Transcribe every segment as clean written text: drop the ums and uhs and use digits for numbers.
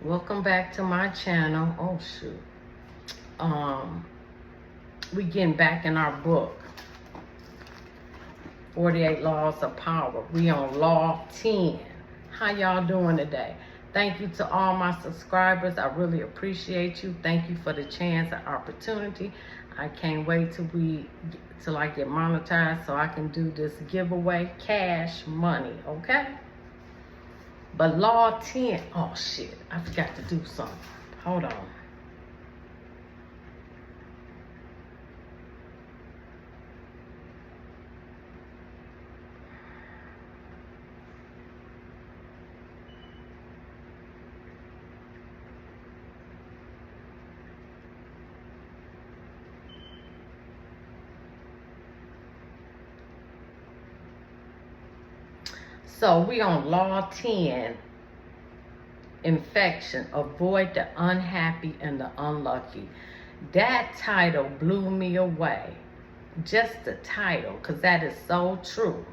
Welcome back to my channel. Oh shoot. Um, we getting back in our book, 48 Laws of Power. We on Law 10. How y'all doing today? Thank you to all my subscribers. I really appreciate you. Thank you for the chance and opportunity. I can't wait till I get monetized so I can do this giveaway, cash money, okay? But Law 10, oh shit, I forgot to do something. Hold on. So we on Law 10, infection, avoid the unhappy and the unlucky. That title blew me away. Just the title, because that is so true.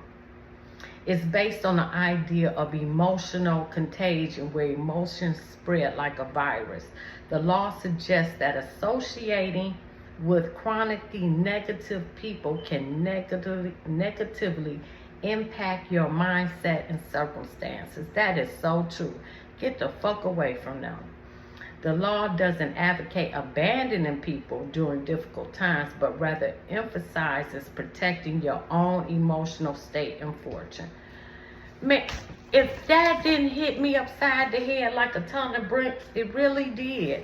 It's based on the idea of emotional contagion, where emotions spread like a virus. The law suggests that associating with chronically negative people can negatively impact your mindset and circumstances. That is so true. Get the fuck away from them. The law doesn't advocate abandoning people during difficult times, but rather emphasizes protecting your own emotional state and fortune. Man, if that didn't hit me upside the head like a ton of bricks, it really did.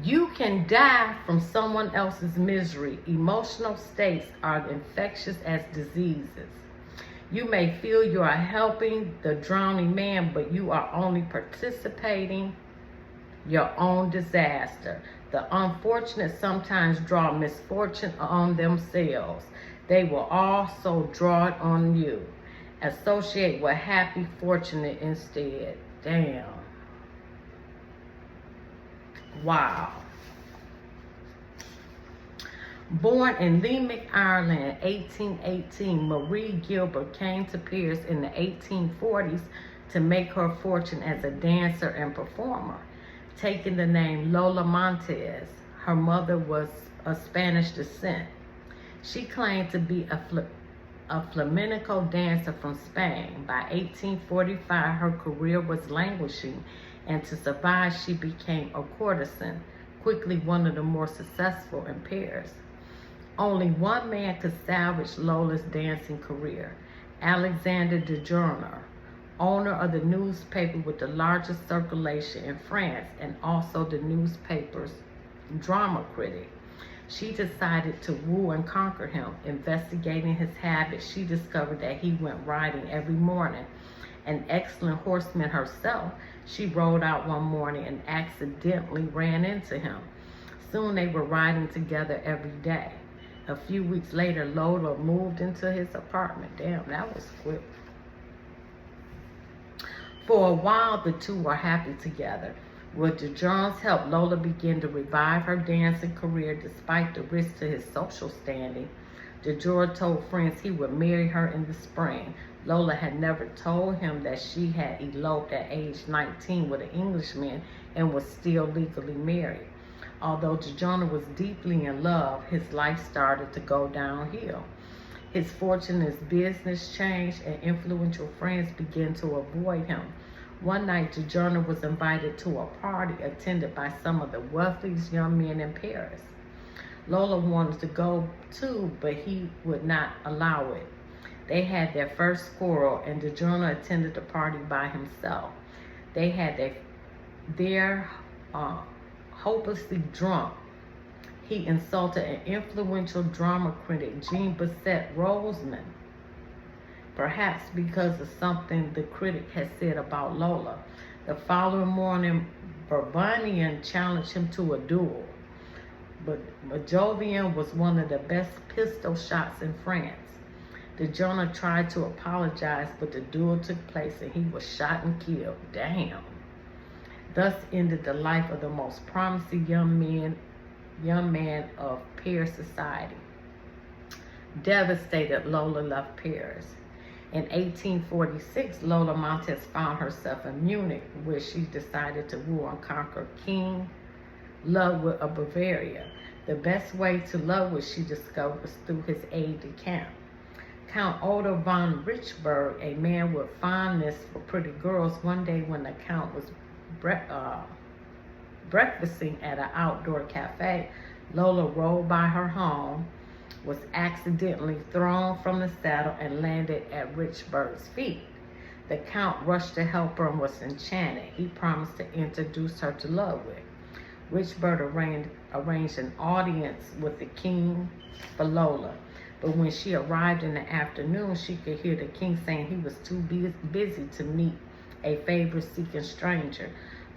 You can die from someone else's misery. Emotional states are infectious as diseases. You may feel you are helping the drowning man, but you are only participating your own disaster. The unfortunate sometimes draw misfortune on themselves. They will also draw it on you. Associate with happy, fortunate instead. Damn. Wow. Born in Limerick, Ireland in 1818, Marie Gilbert came to Paris in the 1840s to make her fortune as a dancer and performer. Taking the name Lola Montez, her mother was of Spanish descent. She claimed to be a flamenco dancer from Spain. By 1845, her career was languishing, and to survive, she became a courtesan, quickly one of the more successful in Paris. Only one man could salvage Lola's dancing career, Alexander de Journaux, owner of the newspaper with the largest circulation in France and also the newspaper's drama critic. She decided to woo and conquer him. Investigating his habits, she discovered that he went riding every morning. An excellent horseman herself, she rode out one morning and accidentally ran into him. Soon they were riding together every day. A few weeks later, Lola moved into his apartment. Damn, that was quick. For a while, the two were happy together. With DeJournaux's help, Lola began to revive her dancing career despite the risk to his social standing. DeJournaux told friends he would marry her in the spring. Lola had never told him that she had eloped at age 19 with an Englishman and was still legally married. Although DeJournaux was deeply in love, his life started to go downhill. His fortune and his business changed, and influential friends began to avoid him. One night, DeJournaux was invited to a party attended by some of the wealthiest young men in Paris. Lola wanted to go too, but he would not allow it. They had their first quarrel, and DeJournaux attended the party by himself. They had their hopelessly drunk. He insulted an influential drama critic, Jean Bassett Roseman, perhaps because of something the critic had said about Lola. The following morning, Bourboulon challenged him to a duel. But Bourboulon was one of the best pistol shots in France. DeJournaux tried to apologize, but the duel took place and he was shot and killed. Damn. Thus ended the life of the most promising young man of Paris society. Devastated, Lola left Paris. In 1846, Lola Montez found herself in Munich, where she decided to woo and conquer King Ludwig of Bavaria. The best way to Ludwig, she discovered, was through his aide-de-camp. Count Otto von Richburg, a man with fondness for pretty girls, one day when the Count was breakfasting at an outdoor cafe, Lola rode by her home, was accidentally thrown from the saddle, and landed at Richburg's feet. The Count rushed to help her and was enchanted. He promised to introduce her to Ludwig. Richburg arranged an audience with the king for Lola. But when she arrived in the afternoon, she could hear the king saying he was too busy to meet a favor-seeking stranger.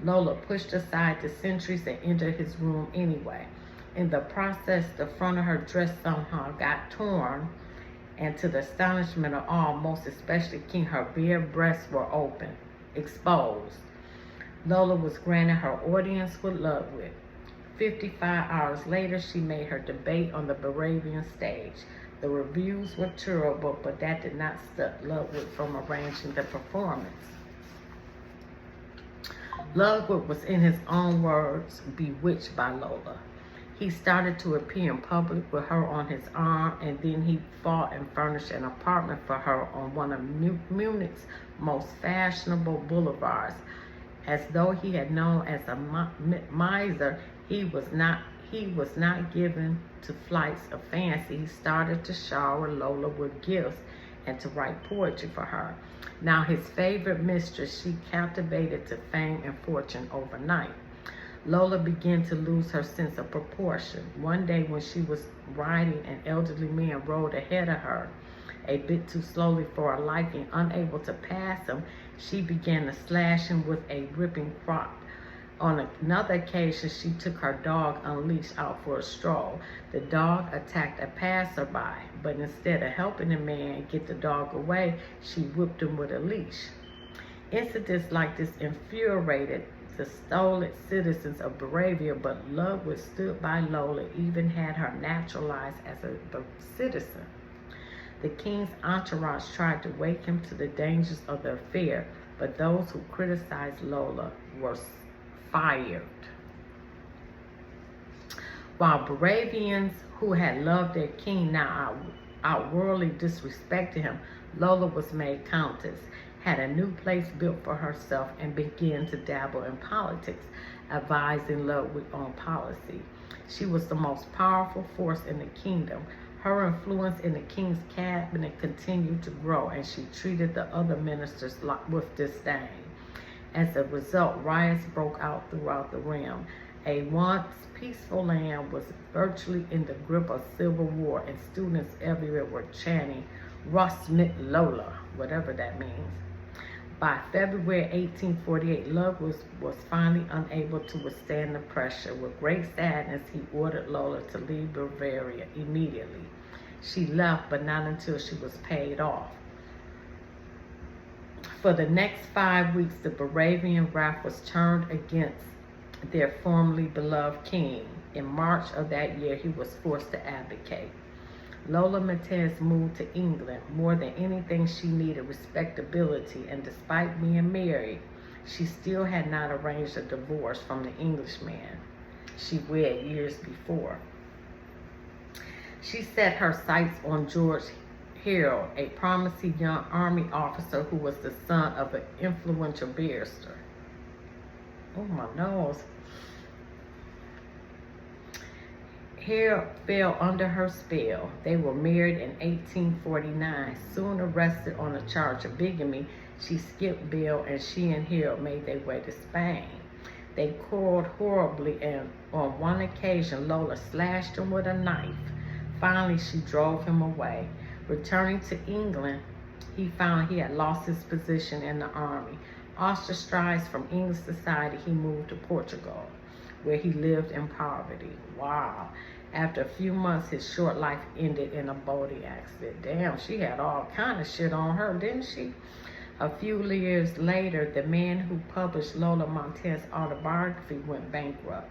Lola pushed aside the sentries and entered his room anyway. In the process, the front of her dress somehow got torn, and to the astonishment of all, most especially King, her bare breasts were open, exposed. Lola was granted her audience with Ludwig. 55 hours later, she made her debut on the Bavarian stage. The reviews were terrible, but that did not stop Ludwig from arranging the performance. Ludwig was, in his own words, bewitched by Lola. He started to appear in public with her on his arm, and then he bought and furnished an apartment for her on one of Munich's most fashionable boulevards. As though he had known as a miser, he was not given to flights of fancy. He started to shower Lola with gifts and to write poetry for her. Now his favorite mistress, she captivated to fame and fortune overnight. Lola began to lose her sense of proportion. One day when she was riding, an elderly man rode ahead of her a bit too slowly for her liking. Unable to pass him, she began to slash him with a ripping crop. On another occasion, she took her dog unleashed out for a stroll. The dog attacked a passerby, but instead of helping the man get the dog away, she whipped him with a leash. Incidents like this infuriated the stolid citizens of Bavaria, but Ludwig stood by Lola, even had her naturalized as a citizen. The king's entourage tried to wake him to the dangers of the affair, but those who criticized Lola were fired. While Bavarians who had loved their king now outwardly disrespected him, Lola was made countess, had a new place built for herself, and began to dabble in politics, advising Ludwig on policy. She was the most powerful force in the kingdom. Her influence in the king's cabinet continued to grow, and she treated the other ministers with disdain. As a result, riots broke out throughout the realm. A once peaceful land was virtually in the grip of civil war, and students everywhere were chanting, "Raus mit Lola," whatever that means. By February 1848, Ludwig was finally unable to withstand the pressure. With great sadness, he ordered Lola to leave Bavaria immediately. She left, but not until she was paid off. For the next 5 weeks, the Bavarian wrath was turned against their formerly beloved king. In March of that year, he was forced to abdicate. Lola Montez moved to England. More than anything, she needed respectability, and despite being married, she still had not arranged a divorce from the Englishman she wed years before. She set her sights on George Harold, a promising young army officer who was the son of an influential barrister. Oh, my nose. Harold fell under her spell. They were married in 1849. Soon arrested on a charge of bigamy, she skipped bail, and she and Harold made their way to Spain. They quarreled horribly, and on one occasion, Lola slashed him with a knife. Finally, she drove him away. Returning to England, he found he had lost his position in the army. Ostracized from English society, he moved to Portugal, where he lived in poverty. Wow. After a few months, his short life ended in a boating accident. Damn, she had all kind of shit on her, didn't she? A few years later, the man who published Lola Montez's autobiography went bankrupt.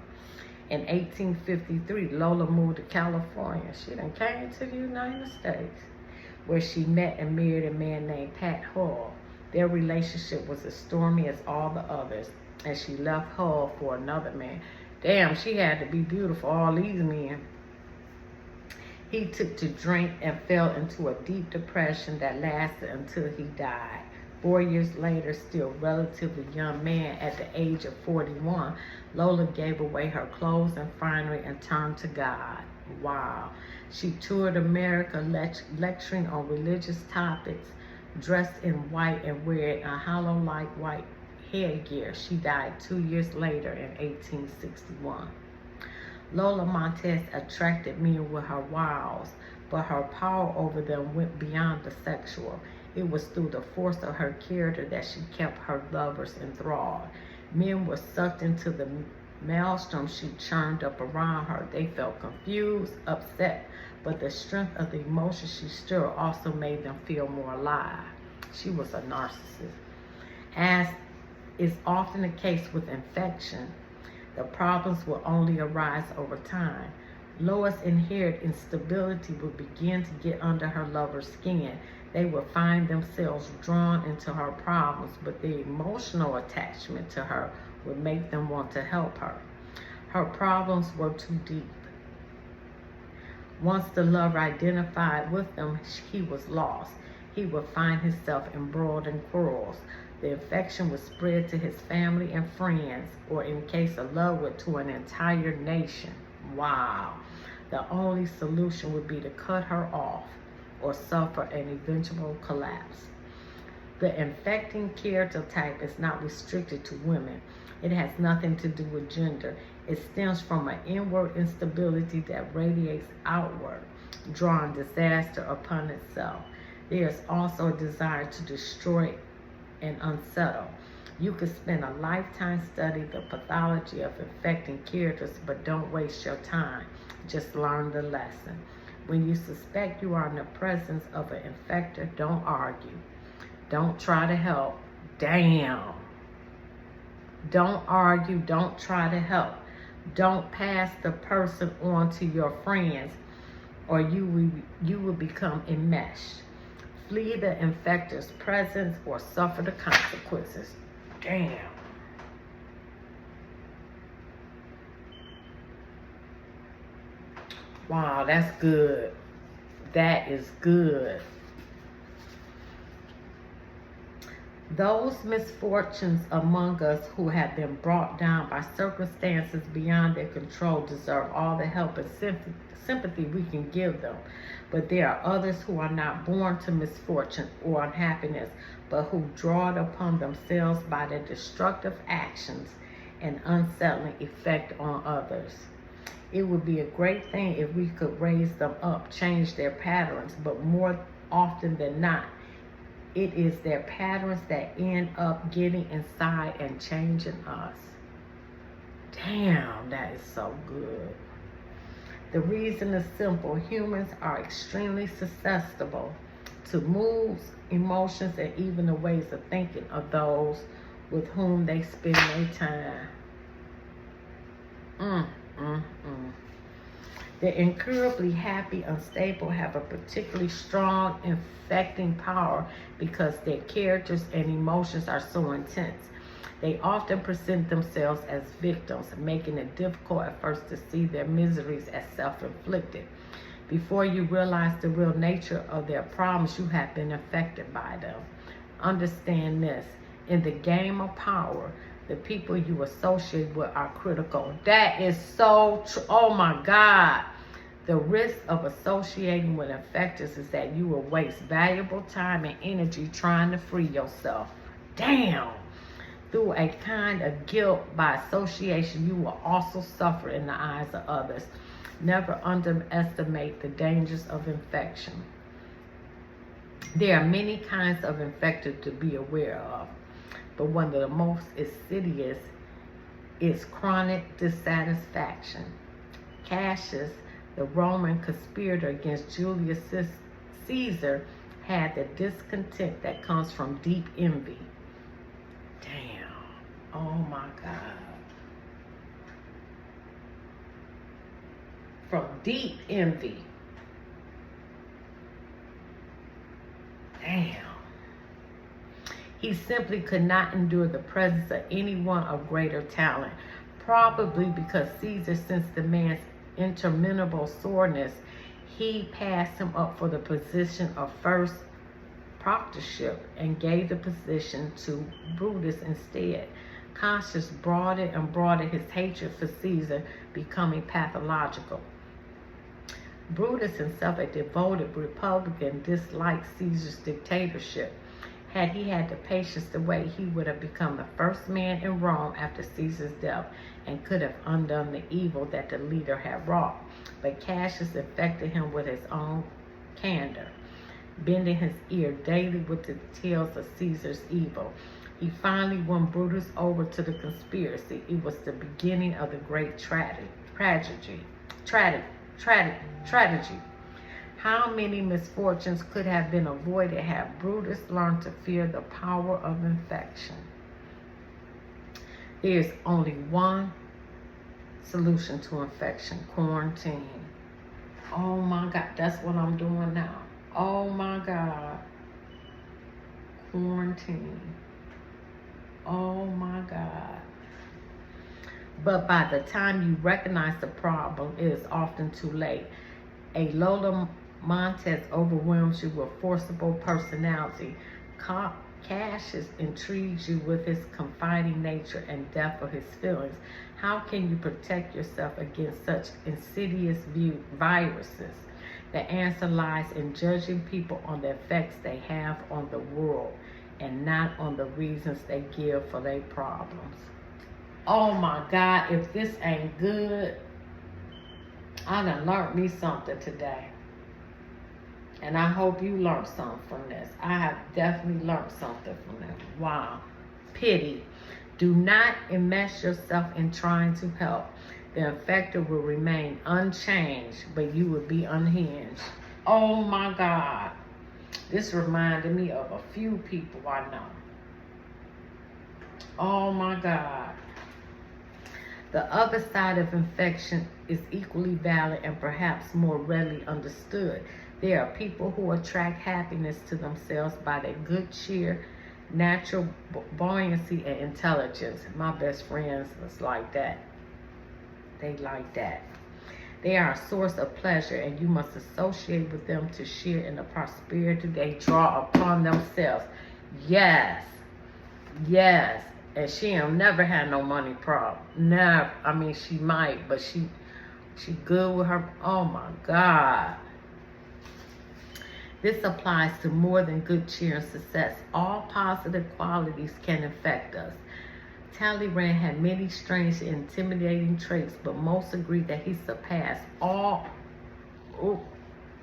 In 1853, Lola moved to California. She then came to the United States. where she met and married a man named Pat Hull. Their relationship was as stormy as all the others, and she left Hull for another man. Damn, she had to be beautiful, all these men. He took to drink and fell into a deep depression that lasted until he died. 4 years later, still relatively young man, at the age of 41, Lola gave away her clothes and finery and turned to God. Wow. She toured America lecturing on religious topics, dressed in white and wearing a hollow-like white headgear. She died 2 years later in 1861. Lola Montez attracted men with her wiles, but her power over them went beyond the sexual. It was through the force of her character that she kept her lovers enthralled. Men were sucked into the maelstrom she churned up around her. They felt confused, upset, but the strength of the emotion she stirred also made them feel more alive. She was a narcissist. As is often the case with infection, the problems will only arise over time. Lois' inherent instability would begin to get under her lover's skin. They would find themselves drawn into her problems, but the emotional attachment to her would make them want to help her. Her problems were too deep. Once the lover identified with them, he was lost. He would find himself embroiled in quarrels. The infection would spread to his family and friends, or in case of Lovewood, to an entire nation. Wow. The only solution would be to cut her off or suffer an eventual collapse. The infecting character type is not restricted to women. It has nothing to do with gender. It stems from an inward instability that radiates outward, drawing disaster upon itself. There is also a desire to destroy and unsettle. You could spend a lifetime studying the pathology of infecting characters, but don't waste your time. Just learn the lesson. When you suspect you are in the presence of an infector, don't argue. Don't try to help. Damn. Don't argue. Don't try to help. Don't pass the person on to your friends, or you will become enmeshed. Flee the infector's presence or suffer the consequences. Damn. Wow, that's good. That is good. Those misfortunes among us who have been brought down by circumstances beyond their control deserve all the help and sympathy we can give them. But there are others who are not born to misfortune or unhappiness, but who draw it upon themselves by their destructive actions and unsettling effect on others. It would be a great thing if we could raise them up, change their patterns, but more often than not, it is their patterns that end up getting inside and changing us. Damn, that is so good. The reason is simple. Humans are extremely susceptible to moods, emotions, and even the ways of thinking of those with whom they spend their time. The incurably happy, unstable have a particularly strong infecting power because their characters and emotions are so intense. They often present themselves as victims, making it difficult at first to see their miseries as self-inflicted. Before you realize the real nature of their problems, you have been affected by them. Understand this. In the game of power, the people you associate with are critical. That is so true. Oh my God. The risk of associating with infectors is that you will waste valuable time and energy trying to free yourself. Damn. Through a kind of guilt by association, you will also suffer in the eyes of others. Never underestimate the dangers of infection. There are many kinds of infectors to be aware of, but one of the most insidious is chronic dissatisfaction. Cassius, the Roman conspirator against Julius Caesar, had the discontent that comes from deep envy. Damn. Oh my God. From deep envy. Damn. He simply could not endure the presence of anyone of greater talent, probably because Caesar sensed the man's interminable soreness. He passed him up for the position of first proctorship and gave the position to Brutus instead. Cassius broadened his hatred for Caesar, becoming pathological. Brutus, himself a devoted Republican, disliked Caesar's dictatorship. Had he had the patience to wait, he would have become the first man in Rome after Caesar's death and could have undone the evil that the leader had wrought. But Cassius infected him with his own candor, bending his ear daily with the tales of Caesar's evil. He finally won Brutus over to the conspiracy. It was the beginning of the great tragedy. How many misfortunes could have been avoided had Brutus learned to fear the power of infection? There is only one solution to infection: quarantine. Oh my God, that's what I'm doing now. Oh my God. Quarantine. Oh my God. But by the time you recognize the problem, it is often too late. A Lola Montez overwhelms you with forcible personality. Cassius intrigues you with his confiding nature and depth of his feelings. How can you protect yourself against such insidious viruses? The answer lies in judging people on the effects they have on the world and not on the reasons they give for their problems. Oh my God, if this ain't good, I done learned me something today. And I hope you learned something from this. I have definitely learned something from this. Wow. Pity. Do not enmesh yourself in trying to help. The infector will remain unchanged, but you will be unhinged. Oh my God. This reminded me of a few people I know. Oh my God. The other side of infection is equally valid and perhaps more readily understood. There are people who attract happiness to themselves by their good cheer, natural buoyancy, and intelligence. My best friends was like that. They like that. They are a source of pleasure, and you must associate with them to share in the prosperity they draw upon themselves. Yes. Yes. And she ain't never had no money problem. Never. I mean, she might, but she good with her. Oh my God. This applies to more than good cheer and success. All positive qualities can affect us. Talleyrand had many strange and intimidating traits, but most agreed that he surpassed all. Oh,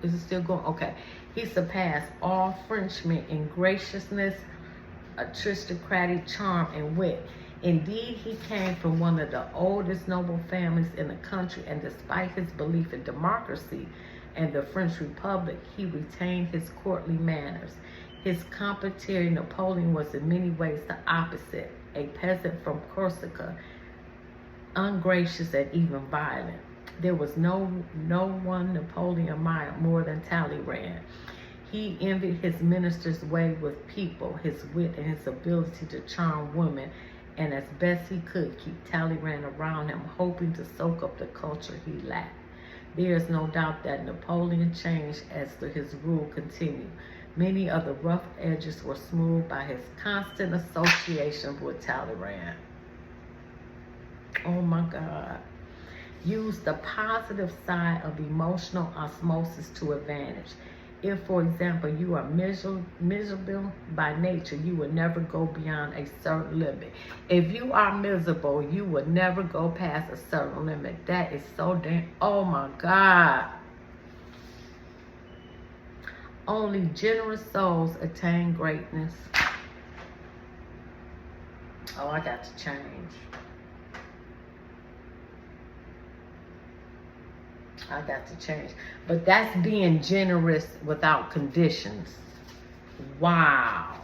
is it still going? Okay. He surpassed all Frenchmen in graciousness, aristocratic charm, and wit. Indeed, he came from one of the oldest noble families in the country, and despite his belief in democracy and the French Republic, he retained his courtly manners. His contemporary Napoleon was in many ways the opposite, a peasant from Corsica, ungracious and even violent. There was no one Napoleon admired more than Talleyrand. He envied his minister's way with people, his wit, and his ability to charm women, and as best he could keep Talleyrand around him, hoping to soak up the culture he lacked. There is no doubt that Napoleon changed as his rule continued. Many of the rough edges were smoothed by his constant association with Talleyrand. Oh my God. Use the positive side of emotional osmosis to advantage. If, for example, you are miserable by nature, you will never go beyond a certain limit. If you are miserable, you will never go past a certain limit. That is so damn, oh my God. Only generous souls attain greatness. Oh, I got to change. I got to change. But that's being generous without conditions. Wow.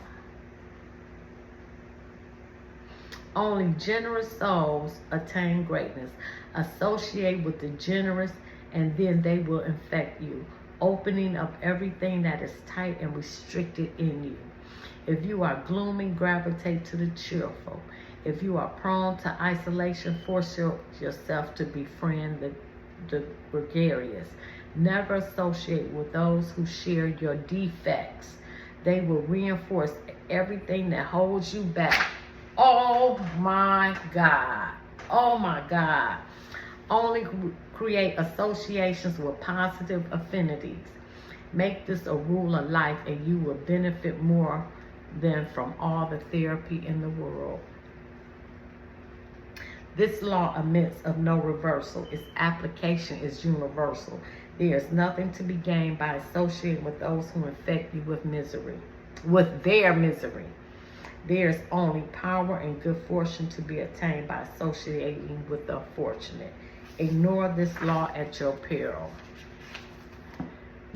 Only generous souls attain greatness. Associate with the generous, and then they will infect you. opening up everything that is tight and restricted in you. If you are gloomy, gravitate to the cheerful. If you are prone to isolation, force yourself to befriend the gregarious. Never associate with those who share your defects. They will reinforce everything that holds you back. Oh my God. Oh my God. Only create associations with positive affinities. Make this a rule of life and you will benefit more than from all the therapy in the world. This law admits of no reversal. Its application is universal. There is nothing to be gained by associating with those who infect you with misery, with their misery. There is only power and good fortune to be attained by associating with the unfortunate. Ignore this law at your peril.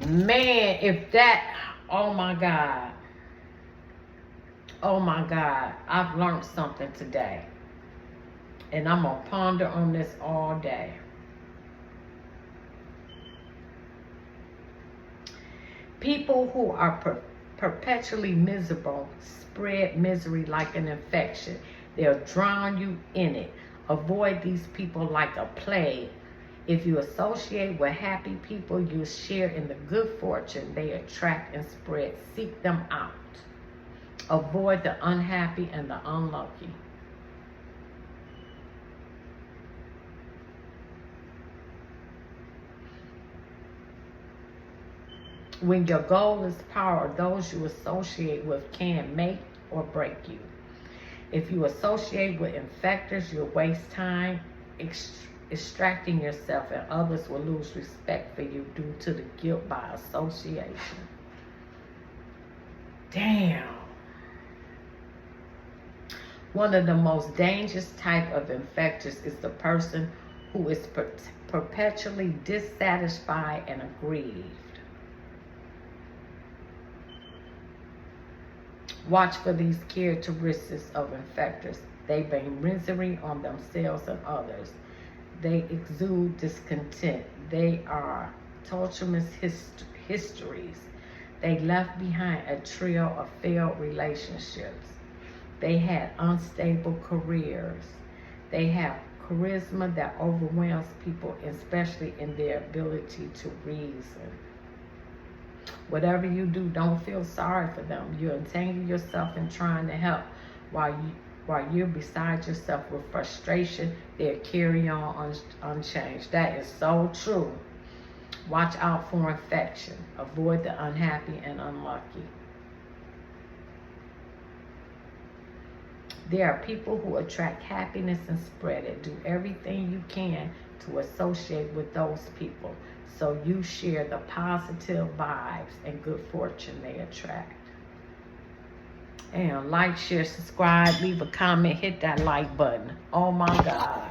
Man, if that, oh my God. Oh my God, I've learned something today. And I'm going to ponder on this all day. People who are perpetually miserable spread misery like an infection. They'll drown you in it. Avoid these people like a plague. If you associate with happy people, you share in the good fortune they attract and spread. Seek them out. Avoid the unhappy and the unlucky. When your goal is power, those you associate with can make or break you. If you associate with infectors, you'll waste time extracting yourself, and others will lose respect for you due to the guilt by association. Damn. One of the most dangerous type of infectors is the person who is perpetually dissatisfied and aggrieved. Watch for these characteristics of infectors. They bring misery on themselves and others. They exude discontent. They are tumultuous histories. They left behind a trail of failed relationships. They had unstable careers. They have charisma that overwhelms people, especially in their ability to reason. Whatever you do, don't feel sorry for them. You entangle yourself in trying to help while you're beside yourself with frustration. They'll carry on unchanged. That is so true. Watch out for infection. Avoid the unhappy and unlucky. There are people who attract happiness and spread it. Do everything you can to associate with those people, so you share the positive vibes and good fortune they attract. And like, share, subscribe, leave a comment, hit that like button. Oh my God.